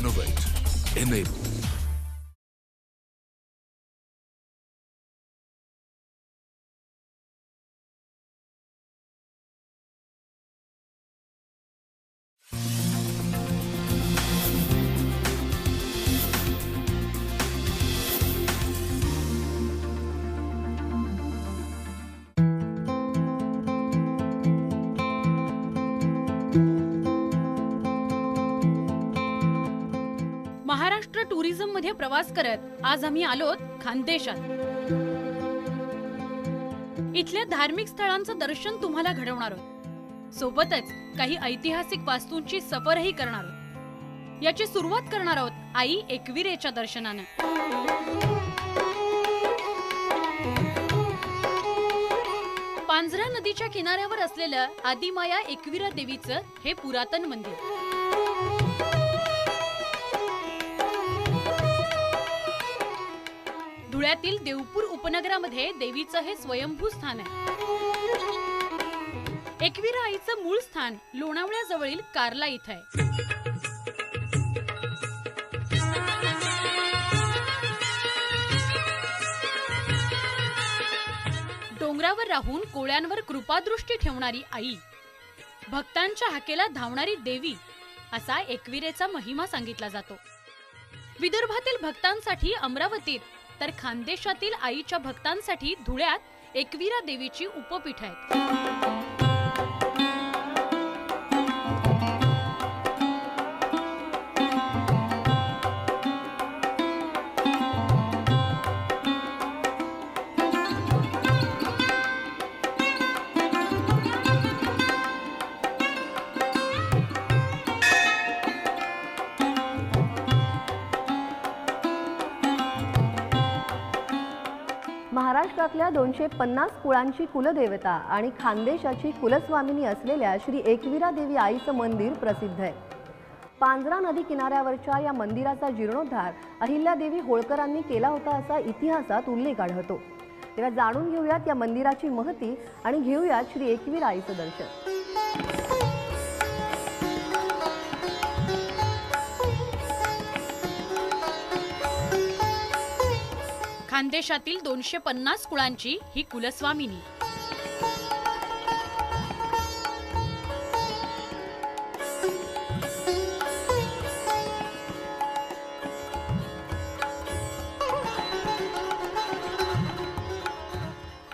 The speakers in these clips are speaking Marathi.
Innovate. Enable. महाराष्ट्र टुरिझम मध्ये प्रवास करत आज आम्ही आलोत खानदेशात. इथल्या धार्मिक स्थळांचं दर्शन तुम्हाला घडवणार आहोत. सोबतच काही ऐतिहासिक वास्तूंची सफरही करणार आहोत. याची सुरुवात करणार आहोत आई एकविरेच्या दर्शनानं. पांझरा नदीच्या किनाऱ्यावर असलेलं आदिमाया एकविरा देवीचं हे पुरातन मंदिर. धुळ्यातील देवपूर उपनगरामध्ये देवीचं हे स्वयंभू स्थान आहे. एकविरा आईचं मूळ स्थान लोणावळ्याजवळील कार्ला इथं आहे. डोंगरावर राहून कोळ्यांवर कृपादृष्टी ठेवणारी आई, भक्तांच्या हाकेला धावणारी देवी असा एकविरेचा महिमा सांगितला जातो. विदर्भातील भक्तांसाठी अमरावतीत तर खानदेशातील आईच्या भक्तांसाठी धुळ्यात एकविरा देवीची उपपीठ आहेत. महाराष्ट्रातल्या 250 कुळांची कुलदेवता आणि खानदेशाची कुलस्वामिनी असलेल्या श्री एकविरा देवी आईचं मंदिर प्रसिद्ध आहे. पांझरा नदी किनाऱ्यावरच्या या मंदिराचा जीर्णोद्धार अहिल्यादेवी होळकरांनी केला होता असा इतिहासात उल्लेख आढळतो. तेव्हा जाणून घेऊयात या मंदिराची महती आणि घेऊयात श्री एकविरा आईचं दर्शन. खानदेशातील 250 कुळांची ही कुलस्वामिनी.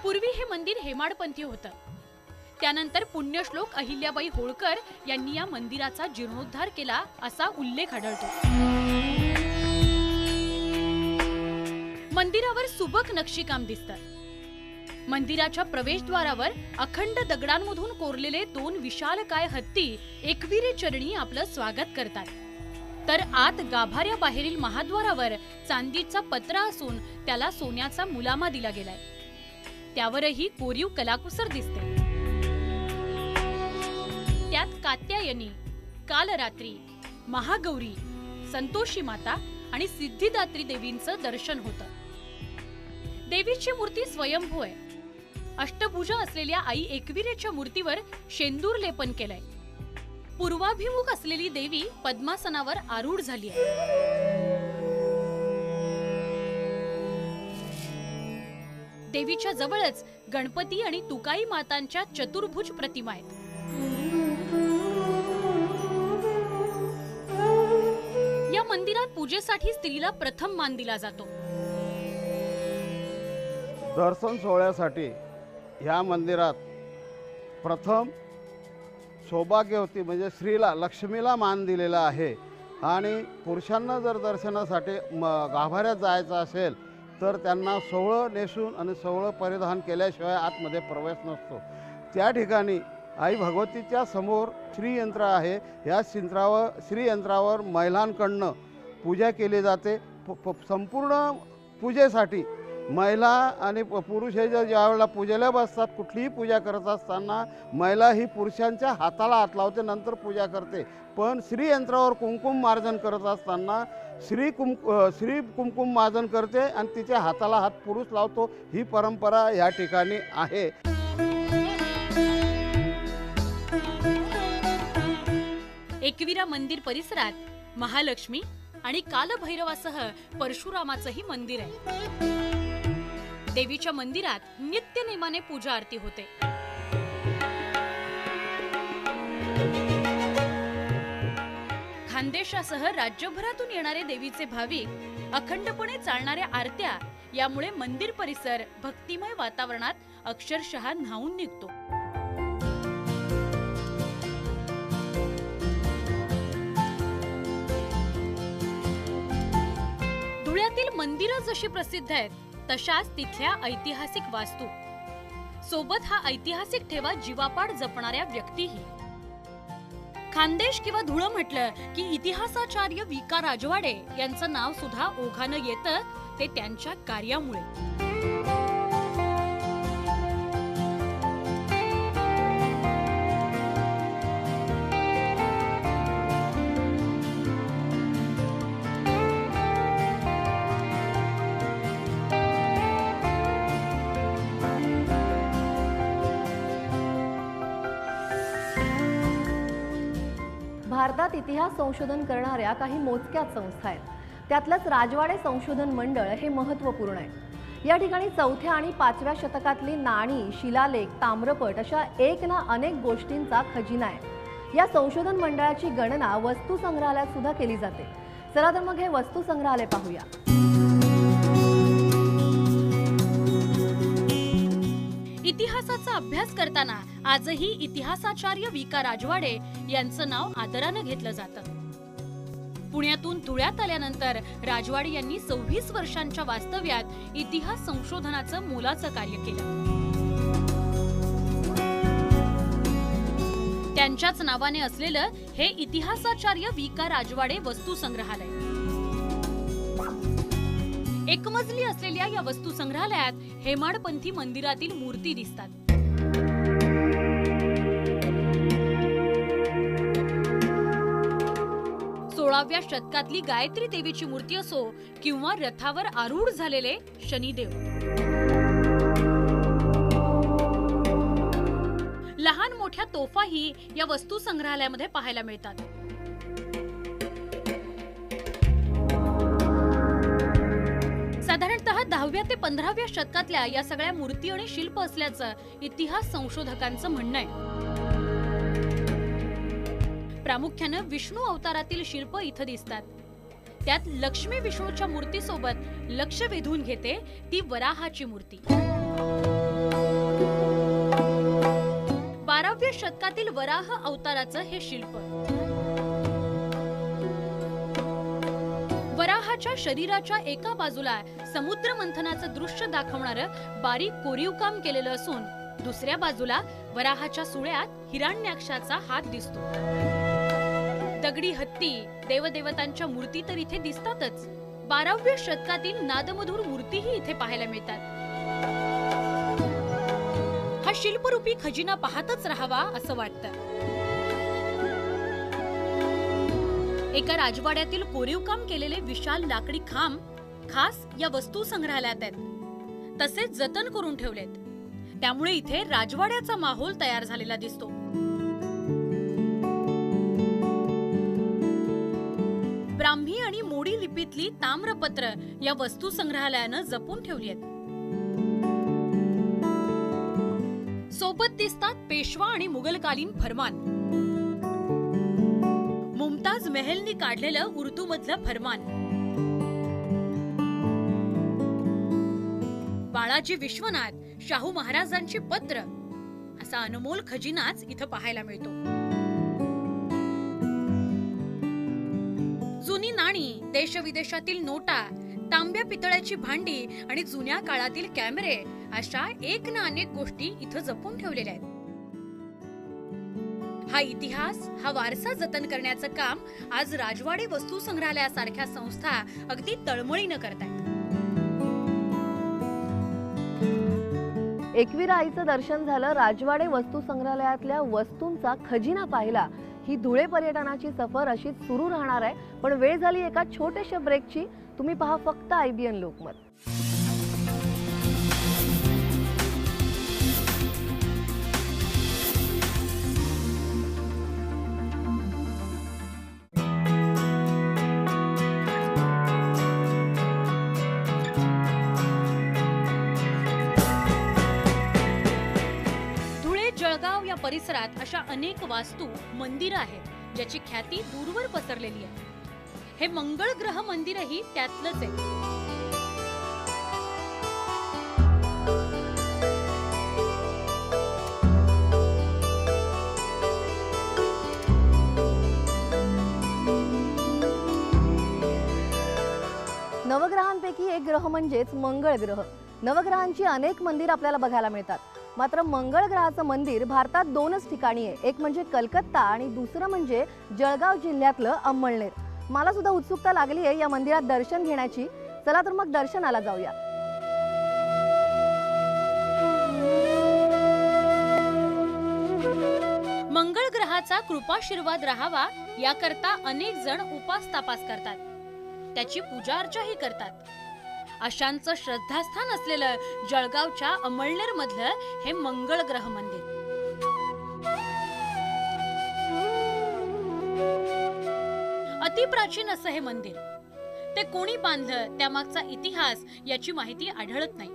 पूर्वी हे मंदिर हेमाडपंथी होतं. त्यानंतर पुण्यश्लोक अहिल्याबाई होळकर यांनी या मंदिराचा जीर्णोद्धार केला असा उल्लेख आढळतो. मंदिरावर सुबक नक्षीकाम दिसतं. मंदिराच्या प्रवेशद्वारावर अखंड दगडांमधून कोरलेले 2 विशालकाय हत्ती एकविरे चरणी आपलं स्वागत करतात. तर आत गाभाऱ्या बाहेरील महाद्वारावर चांदीचा पत्रा असून त्याला सोन्याचा मुलामा दिला गेलाय. त्यावरही कोरीव कलाकुसर दिसते. त्यात कात्यायनी, कालरात्री, महागौरी, संतोषी माता आणि सिद्धिदात्री देवींचं दर्शन होतं. देवीची मूर्ती स्वयंभू आहे. अष्टभुजा असलेल्या आई एकविरेच्या मूर्तीवर शेंदूर लेपन केलंय. पूर्वाभिमुख असलेली देवी पद्मासनावर आरूढ झाली आहे. देवीच्या जवळच गणपती आणि तुकाई मातांच्या चतुर्भुज प्रतिमा आहेत. या मंदिरात पूजेसाठी स्त्रीला प्रथम मान दिला जातो. दर्शन सोहळ्यासाठी ह्या मंदिरात प्रथम सौभाग्यवती म्हणजे स्त्रीला, लक्ष्मीला मान दिलेला आहे. आणि पुरुषांना जर दर्शनासाठी गाभाऱ्यात जायचं असेल तर त्यांना सोवळं नेसून आणि सोवळं परिधान केल्याशिवाय आतमध्ये प्रवेश नसतो. त्या ठिकाणी आई भगवतीच्या समोर श्रीयंत्र आहे. या श्रीयंत्रावर महिलांकडनं पूजा केली जाते. संपूर्ण पूजेसाठी महिला आणि पुरुष हे ज्यावेळेला पूजेला बसतात, कुठलीही पूजा करत असताना महिला ही पुरुषांच्या हाताला हात लावते, नंतर पूजा करते. पण श्रीयंत्रावर कुंकुम मार्जन करत असताना श्री कुंकुम मार्जन करते आणि तिच्या हाताला हात पुरुष लावतो. ही परंपरा या ठिकाणी आहे. एकविरा मंदिर परिसरात महालक्ष्मी, आणि कालभैरवासह परशुरामाचंही मंदिर आहे. देवीच्या मंदिरात नित्यनेमाने पूजा आरती होते. खानदेशासह राज्यभरातून येणारे देवीचे भाविक, अखंडपणे चालणाऱ्या आरत्या यामुळे मंदिर परिसर भक्तिमय वातावरणात अक्षरशः न्हाऊन निघतो. धुळ्यातील मंदिरं जशी प्रसिद्ध आहेत तशाच तिथल्या ऐतिहासिक वास्तू, सोबत हा ऐतिहासिक ठेवा जीवापाड जपणाऱ्या व्यक्तीही. खानदेश किंवा धुळं म्हटलं की इतिहासाचार्य विका राजवाडे यांचं नाव सुद्धा ओघानं येतं, ते त्यांच्या कार्यामुळे. भारतात इतिहास संशोधन करणाऱ्या काही मोजक्याच संस्था आहेत. त्यातलंच राजवाडे संशोधन मंडळ हे महत्त्वपूर्ण आहे. या ठिकाणी 4थ्या आणि 5व्या शतकातली नाणी, शिलालेख, ताम्रपट अशा एक ना अनेक गोष्टींचा खजिना आहे. या संशोधन मंडळाची गणना वस्तू संग्रहालयात सुद्धा केली जाते. चला तर मग हे वस्तू संग्रहालय पाहूया. इतिहासाचा अभ्यास करताना आजही इतिहासाचार्य विका राजवाडे यांचं नाव आदरानं घेतलं जातं. पुण्यातून धुळ्यात आल्यानंतर राजवाडे यांनी 26 वर्षांच्या वास्तव्यात इतिहास संशोधनाचं मोलाचं कार्य केलं. त्यांच्याच नावाने असलेलं हे इतिहासाचार्य विका राजवाडे वस्तू संग्रहालय. एकमजली असलेल्या या वस्तू संग्रहालयात हेमाडपंथी मंदिरातील मूर्ती दिसतात. सोळाव्या शतकातली गायत्री देवीची मूर्ती असो किंवा रथावर आरूढ झालेले शनिदेव. लहान मोठ्या तोफाही या वस्तू संग्रहालयामध्ये पाहायला मिळतात. साधारणतः 10व्या ते 15व्या शतकातल्या या सगळ्या मूर्ती आणि शिल्प असल्याचं इतिहास संशोधकांचं म्हणणं आहे. प्रामुख्यानं विष्णू अवतारातील शिल्प इथं दिसतात. त्यात लक्ष्मी विष्णूच्या मूर्तीसोबत लक्ष वेधून घेते ती वराहाची मूर्ती. 12व्या शतकातील वराह अवताराचं हे शिल्प. वराहाच्या शरीराच्या एका बाजूला समुद्र मंथनाचं दृश्य दाखवणारं बारीक कोरीव काम केलेलं असून दुसऱ्या बाजूला वराहाच्या सुळ्यात हिरण्याक्षाचा हात दिसतो. दगडी हत्ती, देवदेवतांच्या मूर्ती तर इथे दिसतातच. 12व्या शतकातील नादमधुर मूर्तीही इथे पाहायला मिळतात. हा शिल्परूपी खजिना पाहतच राहावा असं वाटतं. एका राजवाड्यातील कोरीव काम केलेले विशाल लाकडी खांब खास या वस्तू संग्रहालयात आहेत. तसेच जतन करून ठेवलेत. त्यामुळे इथे राजवाड्याचा माहोल तयार झालेला दिसतो. ब्राह्मी आणि मोडी लिपीतली ताम्रपत्र या वस्तू संग्रहालयानं जपून ठेवली आहेत. सोबत दिसतात पेशवा आणि मुघलकालीन फरमान. मुमताज महलनी काढलेलं उर्दू मधलं फरमान. बाळाजी विश्वनाथ, शाहू महाराजांची पत्र असा अनमोल खजिनाच इथं पाहायला मिळतो. जुनी नाणी, देशविदेशातील नोटा, तांब्या पितळ्याची भांडी आणि जुन्या काळातील कॅमेरे अशा एक ना अनेक गोष्टी इथं जपून ठेवलेल्या आहेत. हा इतिहास, हा वारसा जतन करण्याचं काम आज राजवाडे वस्तू संग्रहालयासारख्या संस्था अगदी तळमळीनं करतायत. एकविरा आईचं दर्शन झालं, राजवाडे वस्तू संग्रहालयातल्या वस्तूंचा खजिना पाहिला. ही धुळे पर्यटनाची सफर अशीच सुरू राहणार आहे. पण वेळ झाली एका छोट्याशा ब्रेकची. तुम्ही पहा फक्त IBN लोकमत. मंदिराच्या परिसरात अशा अनेक वास्तू, मंदिरं आहेत ज्याची ख्याती दूरवर पसरलेली आहे. हे मंगळ ग्रह मंदिरही त्यातलंच आहे. नवग्रहांपैकी एक ग्रह म्हणजेच मंगळ ग्रह. नवग्रहांची अनेक मंदिर आपल्याला बघायला मिळतात. मात्र मंगळ ग्रहाचं मंदिर भारतात दोनच ठिकाणी आहे. एक म्हणजे कलकत्ता आणि दुसरं म्हणजे जळगाव जिल्ह्यातलं अंमळनेर. मला सुद्धा उत्सुकता लागली आहे या मंदिरात दर्शन घेण्याची. चला तर मग दर्शनाला जाऊया. मंगळ ग्रहाचा कृपाशीर्वाद राहावा याकरता अनेक जण उपास तापास करतात, त्याची पूजा अर्चाही करतात. अशांचं श्रद्धास्थान असलेलं जळगावच्या अंमळनेर मधलं हे मंगळ ग्रह मंदिर. अतिप्राचीन असं हे मंदिर. ते कोणी बांधलं त्यामागचा इतिहास याची माहिती आढळत नाही.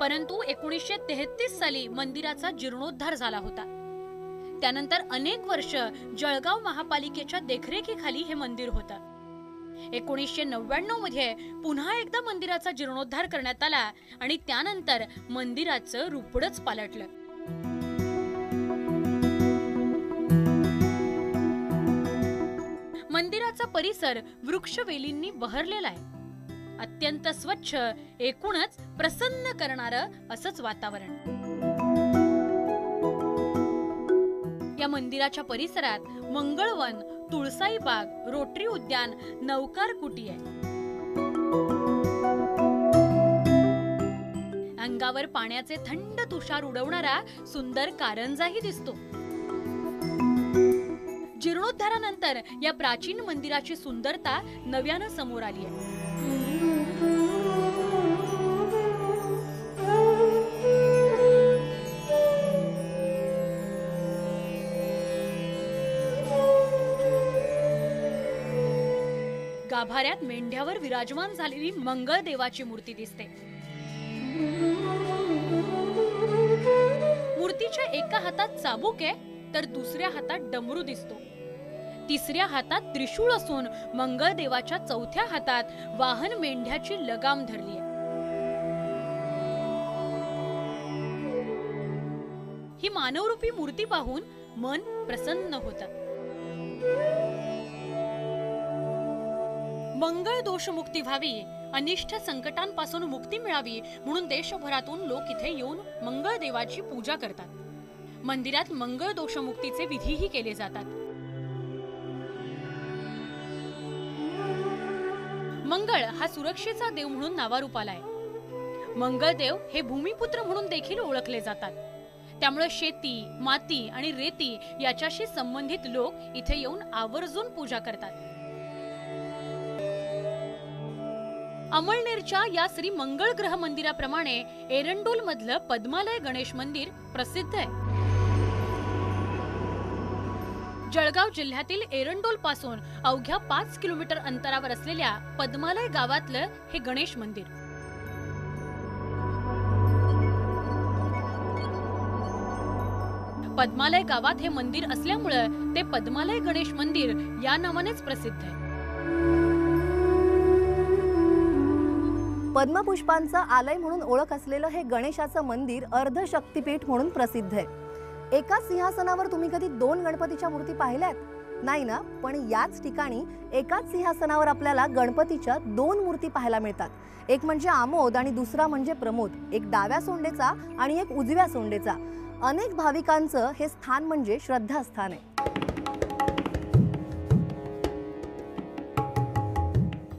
परंतु 1933 साली मंदिराचा जीर्णोद्धार झाला होता. त्यानंतर अनेक वर्ष जळगाव महापालिकेच्या देखरेखीखाली हे मंदिर होतं. 1999 मध्ये पुन्हा एकदा मंदिराचा जीर्णोद्धार करण्यात आला आणि त्यानंतर मंदिराचं रूपडच पालटलं. मंदिराचा परिसर वृक्षवेलींनी बहरलेला आहे. अत्यंत स्वच्छ, एकूणच प्रसन्न करणारं असंच वातावरण. या मंदिराच्या परिसरात मंगळवन, तुळसाई बाग, रोटरी उद्यान, नौकार कुटी आहे. अंगावर पाण्याचे थंड तुषार उडवणारा सुंदर कारंजाही दिसतो. जीर्णोद्धारानंतर या प्राचीन मंदिराची सुंदरता नव्यानं समोर आली आहे. गाभाऱ्यात मेंढ्यावर विराजमान झालेली मंगळ देवाची मूर्ती दिसते. मूर्तीच्या एका हातात चाबूक आहे तर दुसऱ्या हातात डमरू दिसतो. तिसऱ्या हातात त्रिशूळ असून मंगळ देवाच्या चौथ्या हातात वाहन मेंढ्याची लगाम धरली आहे. ही मानवरूपी मूर्ती पाहून मन प्रसन्न होतं. मंगळ दोषमुक्ती व्हावी, अनिष्ट संकटांपासून मुक्ती मिळावी म्हणून देशभरातून लोक इथे येऊन मंगळ देवाची पूजा करतात. मंदिरात मंगळ दोषमुक्तीचे विधीही केले जातात. मंगळ हा सुरक्षेचा देव म्हणून नावारूपाला आहे. मंगळदेव हे भूमिपुत्र म्हणून देखील ओळखले जातात. त्यामुळे शेती, माती आणि रेती याच्याशी संबंधित लोक इथे येऊन आवर्जून पूजा करतात. अंमळनेरच्या या श्री मंगळ ग्रह मंदिराप्रमाणे एरंडोल मधलं पद्मालय गणेश मंदिर प्रसिद्ध आहे. जळगाव जिल्ह्यातील एरंडोल पासून अवघ्या 5 किलोमीटर अंतरावर असलेल्या पद्मालय गावातलं हे गणेश मंदिर. पद्मालय गावात हे मंदिर असल्यामुळे ते पद्मालय गणेश मंदिर या नावानेच प्रसिद्ध आहे. पद्मपुष्पांचं आलय म्हणून ओळख असलेलं हे गणेशाचं मंदिर अर्धशक्तिपीठ म्हणून प्रसिद्ध आहे. एका सिंहासनावर तुम्ही कधी 2 गणपतीच्या मूर्ती पाहिल्यात? नाही ना? पण याच ठिकाणी एकाच सिंहासनावर आपल्याला गणपतीच्या 2 मूर्ती पाहायला मिळतात. एक म्हणजे आमोद आणि दुसरा म्हणजे प्रमोद. एक डाव्या सोंडेचा आणि एक उजव्या सोंडेचा. अनेक भाविकांचं हे स्थान म्हणजे श्रद्धास्थान आहे.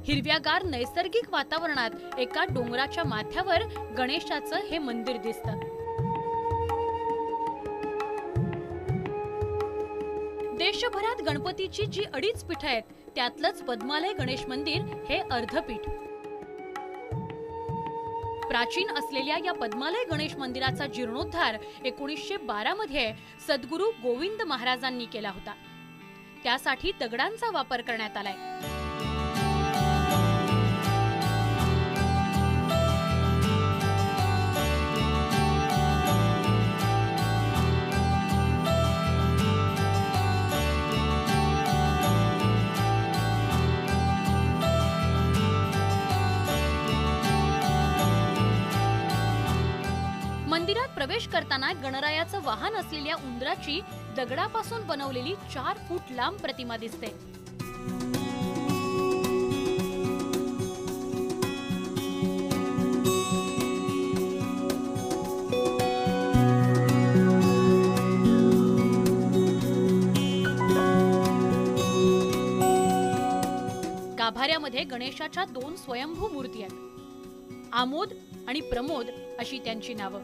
हिरव्यागार नैसर्गिक वातावरणात एका डोंगराच्या माथ्यावर गणेशाचं हे मंदिर दिसतं. देशभरात गणपतीची जी 2.5 पीठ आहेत त्यातलंच पद्मालय गणेश मंदिर हे अर्धपीठ. प्राचीन असलेल्या या पद्मालय गणेश मंदिराचा जीर्णोद्धार 1912 मध्ये सद्गुरू गोविंद महाराजांनी केला होता. त्यासाठी दगडांचा वापर करण्यात आलाय. प्रवेश करताना गणरायाचं वाहन असलेल्या उंदराची दगडापासून बनवलेली 4 फूट लांब प्रतिमा दिसते. गाभाऱ्यामध्ये गणेशाच्या 2 स्वयंभू मूर्ती आहेत. आमोद आणि प्रमोद अशी त्यांची नावं.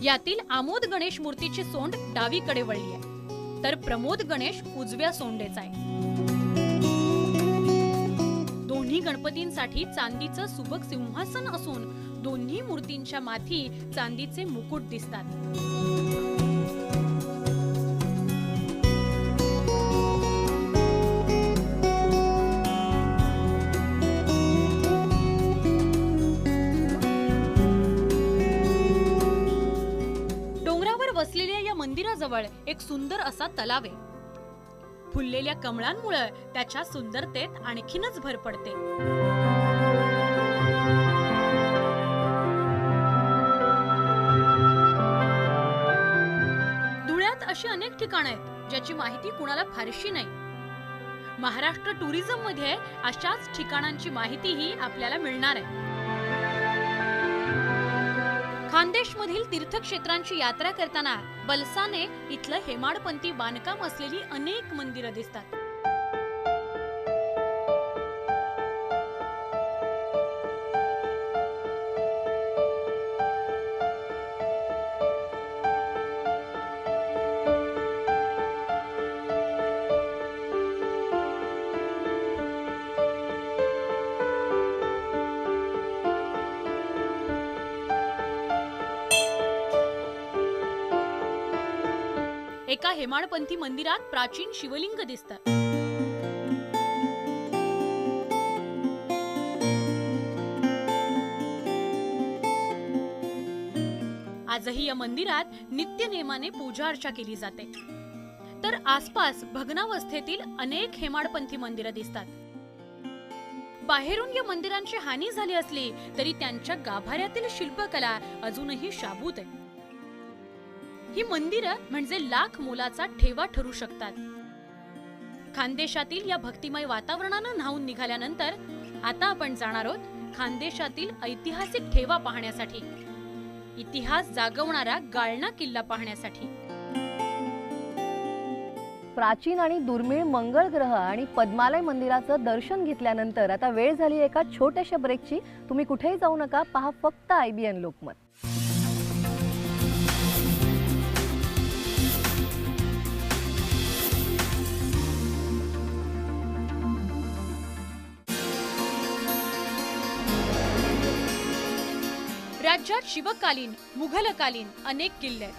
यातील आमोद गणेश मूर्तीची सोंड डावीकडे वळली आहे, तर प्रमोद गणेश उजव्या सोंडेचा आहे. दोन्ही गणपतींसाठी चांदीचं सुबक सिंहासन असून दोन्ही मूर्तींच्या माथी चांदीचे मुकुट दिसतात. वसलेल्या या मंदिराजवळ एक सुंदर असा तलाव आहे. फुललेल्या कमळांमुळे त्याच्या सुंदरतेत आणखीनच भर पडते. धुळ्यात अशी अनेक ठिकाणं आहेत ज्याची माहिती कुणाला फारशी नाही. महाराष्ट्र टुरिझम मध्ये अशाच ठिकाणांची माहितीही आपल्याला मिळणार आहे. खानदेशमधील तीर्थक्षेत्रांची यात्रा करताना बलसाने इथलं हेमाडपंथी बांधकाम असलेली अनेक मंदिरं दिसतात. एका हेमाडपंथी मंदिरात प्राचीन शिवलिंग दिसतं. आजही या मंदिरात नित्य नेमाने पूजा अर्चा केली जाते. तर आसपास भग्नावस्थेतील अनेक हेमाडपंथी मंदिरं दिसतात. बाहेरून या मंदिरांची हानी झाली असली तरी त्यांच्या गाभाऱ्यातील शिल्पकला अजूनही शाबूत आहे. ही मंदिरं म्हणजे लाख मोलाचा ठेवा ठरू शकतात. खानदेशातील या भक्तिमय वातावरणानं न्हावून निघाल्यानंतर आता आपण जाणार आहोत खानदेशातील ऐतिहासिक ठेवा पाहण्यासाठी, इतिहास जागवणारा गाळणा किल्ला पाहण्यासाठी. प्राचीन आणि दुर्मिळ मंगळ ग्रह आणि पद्मालय मंदिराचं दर्शन घेतल्यानंतर आता वेळ झाली एका छोट्याशा ब्रेकची. तुम्ही कुठेही जाऊ नका, पहा फक्त IBN लोकमत. राज्यात शिवकालीन, मुघलकालीन अनेक किल्ले आहेत,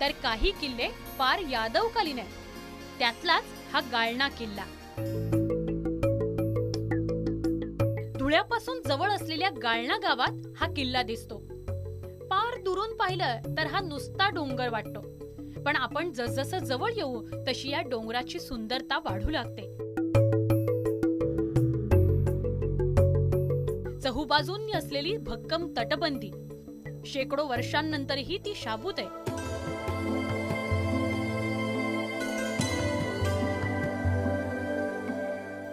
तर काही किल्ले फार यादवकालीन आहेत. त्यातलाच हा गाळणा किल्ला. धुळ्यापासून जवळ असलेल्या गाळणा गावात हा किल्ला दिसतो. पार दुरून पाहिलं तर हा नुसता डोंगर वाटतो, पण आपण जसजसं जवळ येऊ तशी या डोंगराची सुंदरता वाढू लागते. चहूबाजूंनी असलेली भक्कम तटबंदी शेकडो वर्षांनंतरही ती शाबूत आहे.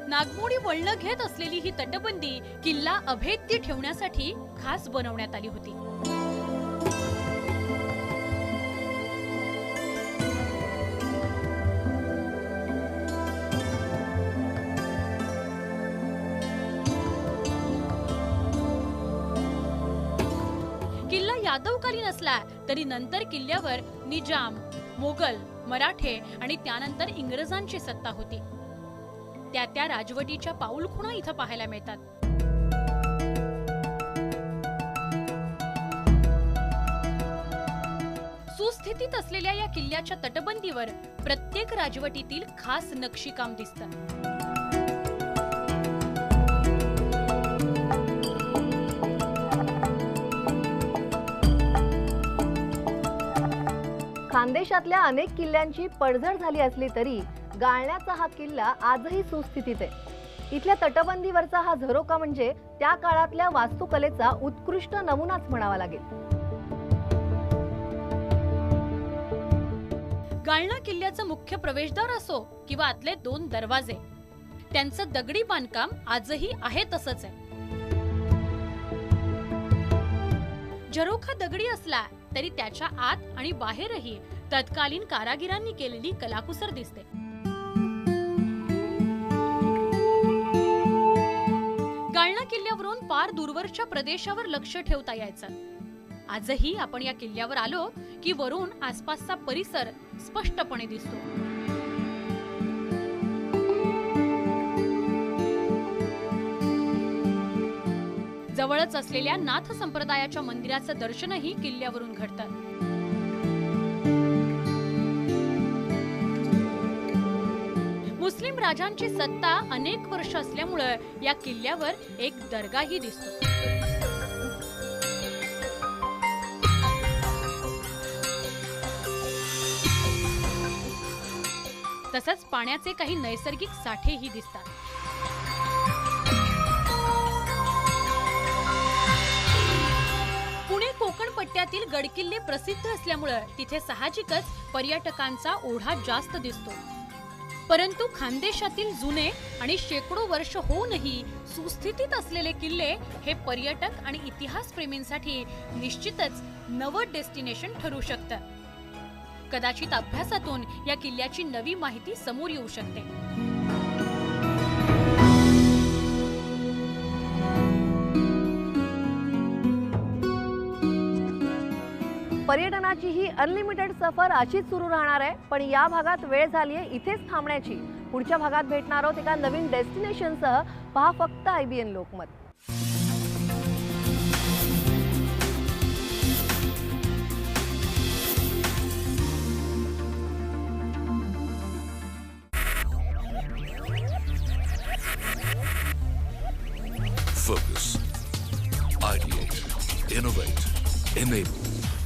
नागमोडी वळणं घेत असलेली ही तटबंदी किल्ला अभेद्य ठेवण्यासाठी खास बनवण्यात आली होती. किल्ला यादवकालीन असला तरी नंतर किल्ल्यावर निजाम, मोगल, मराठे आणि त्यानंतर इंग्रजांची सत्ता होती. त्या राजवटीच्या पाऊलखुणा इथं पाहायला मिळतात. सुस्थितीत असलेल्या या किल्ल्याच्या तटबंदीवर प्रत्येक राजवटीतील खास नक्षीकाम दिसतं. खानदेशातल्या अनेक किल्ल्यांची पडझड झाली असली तरी गाळण्याचा हा किल्ला आजही सुस्थितीत आहे. इथल्या तटबंदीवरचा हा झरोका म्हणजे त्या काळातल्या वास्तुकलेचा उत्कृष्ट नमुनाच म्हणावा लागेल. गाळणा किल्ल्याचं मुख्य प्रवेशद्वार असो किंवा आतले 2 दरवाजे, त्यांचं दगडी बांधकाम आजही आहे तसंच आहे. झरोखा दगडी असला तरी त्याच्या आत आणि बाहेरही तत्कालीन कारागिरांनी केलेली कलाकुसर दिसते. गाळणा किल्ल्यावरून पार दूरवरच्या प्रदेशावर लक्ष ठेवता यायचं. आजही आपण या किल्ल्यावर आलो की वरून आसपासचा परिसर स्पष्टपणे दिसतो. जवळच असलेल्या नाथ संप्रदायाच्या मंदिराचं दर्शनही किल्ल्यावरून घडतं. मुस्लिम राजांची सत्ता अनेक वर्ष असल्यामुळे या किल्ल्यावर एक दर्गाही दिसतो. तसंच पाण्याचे काही नैसर्गिक साठेही दिसतात. पुणे कोकण पट्ट्यातील गडकिल्ले प्रसिद्ध असल्यामुळे तिथे साहजिकच पर्यटकांचा ओढा जास्त दिसतो. परंतु खानदेशातील जुने आणि शेकडो वर्ष होऊनही सुस्थितीत असलेले किल्ले हे पर्यटक आणि इतिहासप्रेमींसाठी निश्चितच नवं डेस्टिनेशन ठरू शकतं. कदाचित अभ्यासातून या किल्ल्याची नवी माहिती समोर येऊ शकते. पर्यटनाची ही अनलिमिटेड सफर अशीच सुरू राहणार आहे. पण या भागात वेळ झाली आहे इथेच थांबण्याची. पुढच्या भागात भेटणार आहोत एका नवीन डेस्टिनेशनसह. पहा फक्त IBN Lokmat. Focus. Ideate. Innovate. Enable.